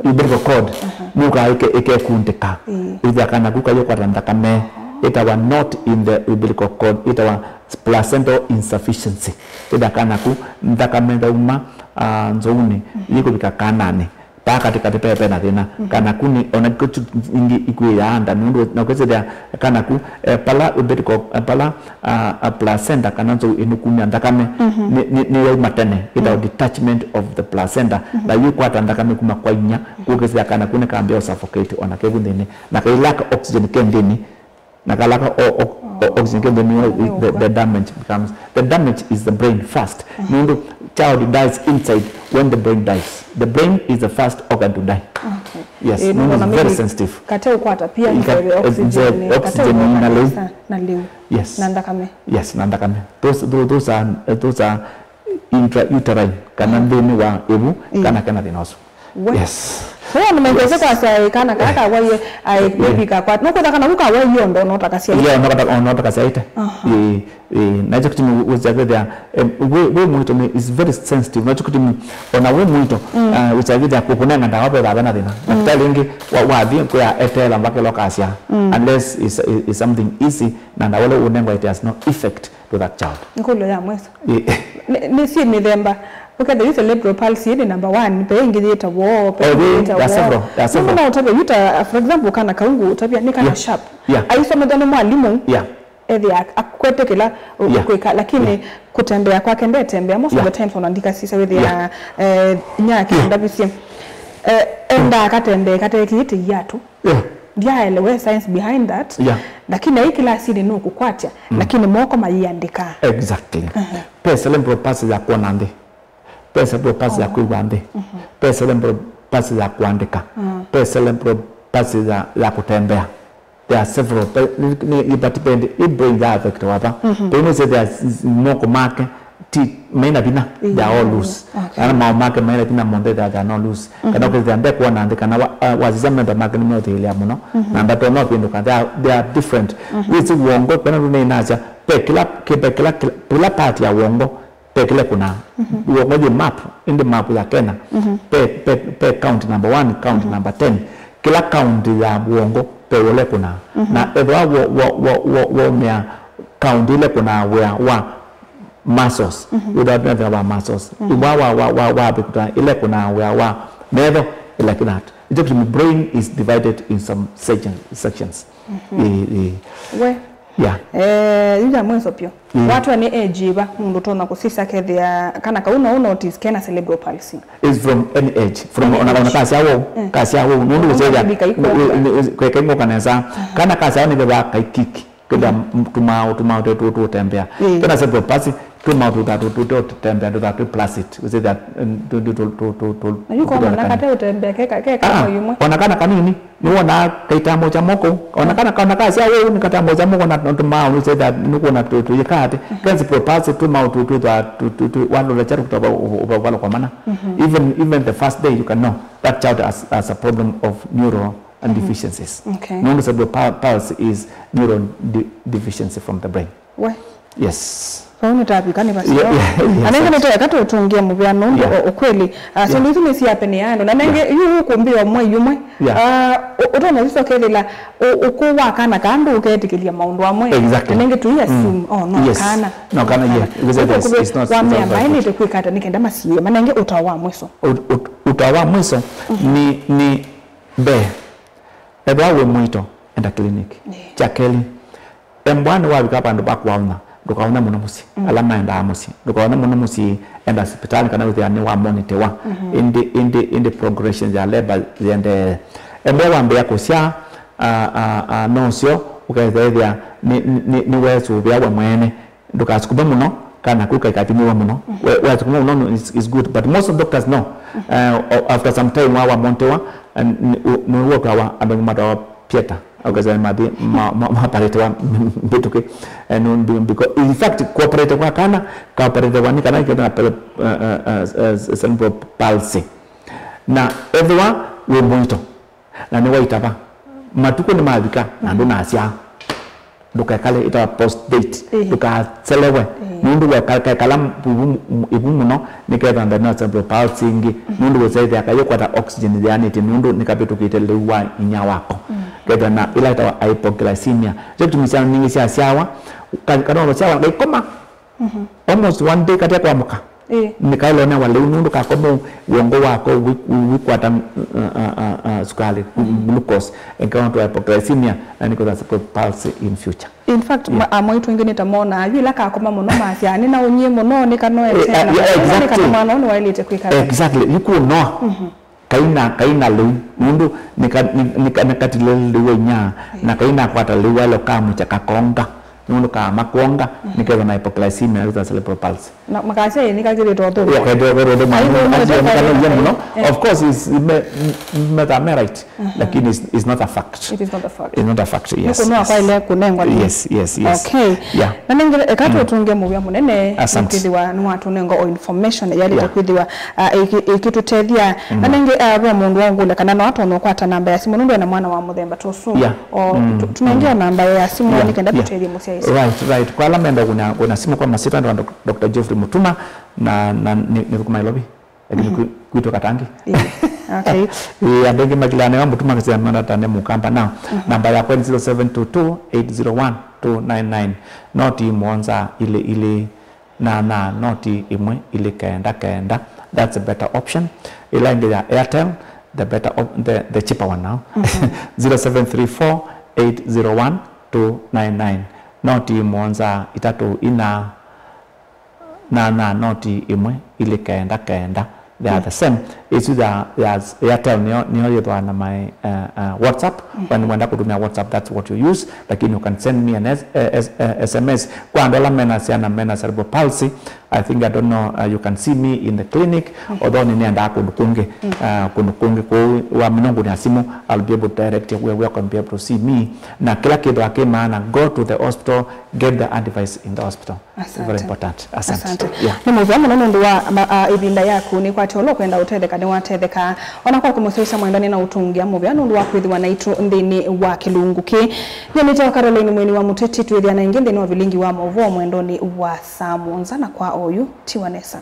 umbilical cord nuka ike kundika idha kana kuka yoko randakame it was not in the umbilical cord it was placental insufficiency idha kana ku ndakame dauma nzouni yiko bikakanane katika pepe na thina kana kuni ona kitu ingi ikuya anda nundu na kwese kana ku pala umbilical pala placenta kana nzo inukumya ndakame ni ya matene ita detachment of the placenta na yuko atandakame kuma kwa inya kugese kana kune kambia suffocate ona kebundini na kailaka oxygen kendini na kalaka oxygen kendini the damage is the brain first nundu child dies inside when the brain dies. The brain is the first organ to die. Okay. Yes, it's very sensitive. Kate ukwata pia oxygen na liu. Yes. Nandakame. Yes, nandakame. Those are intrauterine. Kana ndini wa ebu kana thinosu. Yes. So nimengeze kwa sai kana kaka waye ai bika kwa nuko kana kuka waye yondo no takasia no takasia ite na je kutimi uzaga there we muito is very sensitive na je kutimi ona we muito uzaga there kokuna nganda wape bana thina na talingi wa thie ko ya etela mbake lokasia unless is something easy na wale unengo it has no effect to that child ngolo ya mweso ni si midemba. Okay, the cerebral palsy is number 1. Paying it a war, several. For example, kana kaungu tabia ni kana sharp. I saw madano mwalimu. Akwete kila kweka lakini kutembea kwake ndiye tembea most of the time unaandika sisi with ya nyaki ndabisi enda katembe katekiti yatu. Dia elewe science behind that. Lakini hii kila asili no kukwatya lakini moko mayiandika. Exactly. Cerebral palsy ya kuonande. Cerebral palsy ya kuibande. Cerebral palsy ya kuandika. Cerebral palsy ya kutembea. There are several but it brings that effect wapa. They know say there is more mark maina bina they are all loose. Ana mark maina bina monde they are not loose. Kana kwa zambia kuona andika na wazizama da mark ni mote ile amuno. Na ndato no pinduka they are different. Wizi uongo kana rune inaja pe kila part ya uongo kile kuna uongoje map in the map ya Kenya pe count number 1 count number 10 kila count ya uongo pe wale kuna na edwa wo mea count ile kuna wa muscles without nothing about muscles wa bikuta ile kuna wa never like that the brain is divided in some sections yuja mwenso pio watu ni age ba mundu tona kusisa kethia kana kauna notice kena cerebral palsy is from any age from ona kasi yawo nundu kuseja kweka kanesa kana kasi yawo ni beba kaikiki kenda tuma tembea kana cerebral palsy tuma tembea to placid we say that to yuko na kata utembea keka yumwe ona kana kanini ni wona kaitamo cha moko ona kana kasi yawo ni katamo cha moko na tuma we say that nuko na to yikate cerebral palsy tuma to one of the child kutoka ubalo kwa maana even the first day you can know that child has a problem of neural and deficiencies. Okay. Non-cerebral palsy is neural deficiency from the brain. Why? Yes. Kauni tapikani basi. Anenge nitoe kato utungia mubyano ukweli. So ndizo nisi yapene yano. Na nenge yu kumbia mwe yumwe. Utona ziso kelila ukuwa kana kandu uketikilia maundu wa mwe. Exactly. Nenge tu assume no kana. No kana it's not. Wa mwe ambaye te kwikata nikenda masiye. Manenge utawa mweso. Utawa mweso ni be. Eba we mwito enda clinic. Chakeli. Embwana wa bikapa ndo bakwauna. Dukaona muno musi alama enda musi dukaona muno musi enda hospital kana uthani wa monitor wa in the progression ya labor and embewa mbea kusia no sio ukaethia ni wetu bya wa mwene dukasukuma muno kana kuka ikatimiwa muno wetu kuma muno is good but most of doctors know after some time wa monitor no work wa abengumata Pieta okaza madi maparete wa bituke no because in fact cooperate kwa kana cooperate wa nikana kana cerebral palsy na everyone we monitor na ni waitaba matuko ni mabika na ndo na asia duka kale ita post date duka celewe nundu wa kalam ibumu no nikeza ndana cerebral palsy ngi nundu wa zaidi akayo kwa oxygen yani nundu nikabitukitele wa inya wako keda na ila ita hypoglycemia jetu misana ningi sia siawa kana ro siawa ngai koma almost one day katia kwa muka nikailo na wale nundu ka komo wongo wako wikwata sukari glucose encounter hypoglycemia and because that's palsy in future. In fact amwitu ingine tamona yula ka koma muno masia ni na unye muno ni kano etena ni kana mwana no wailite kwikala exactly yiku no kaina lu nundu nikatile luwenya na kaina kwata luwalo kamu chakakonga nundu ka makonga nikeza na hypoglycemia with cerebral palsy na makase ni kagire toto of course is metamerite lakini is not a fact. It is not a fact. It's not a fact. Yes. Kuno kwa ile kunengwa. Yes. Okay. Yeah. Na ningire ekato tunge mu bya munene ikithiwa ni watu nengo o information yali takwithiwa ikitutethia na ninge aba mundu wangu le kana watu no kwata namba ya simu nundu na mwana wa muthemba tosu tunaingia namba ya simu nikenda tutethia musia isi. Right. Kwa lamenda kuna simu kwa masita ndo Dr. Geoffrey Mutuma na nirukuma ilobi kuito katangi. Okay. Andenge magilane wa Mutuma kasi manda tane mukamba now. Namba ya 0722801299 noti mwanza ile na noti imwe ile kaenda that's a better option. Ila nge ya Airtel the better the cheaper one now. 0734801299 noti mwanza itatu ina na noti imwe ile kaenda they are the same. It's either as Airtel niyo yetu na my WhatsApp when wenda kutumia WhatsApp that's what you use lakini you can send me an SMS kwa ndola mena cerebral palsy. I think I don't know you can see me in the clinic although ninaenda kundukunge kwa wa minongo ni simu I'll be able to direct you where you can be able to see me na kila kitu akimana go to the hospital get the advice in the hospital. It's very important. Asante. Ni muvya muno ndu wa ibinda yaku ni kwati olo kwenda utetheka ni watetheka ona kwa kumusoisa mwendani na utungia muvya ndu wa kwithiwa na itu ndini wa kilunguki ni nitoka Caroline mweni wa muteti twithia na ingende ni wa vilingi wa movo mwendoni wa Samu nzana kwa oyu Tiwanesa.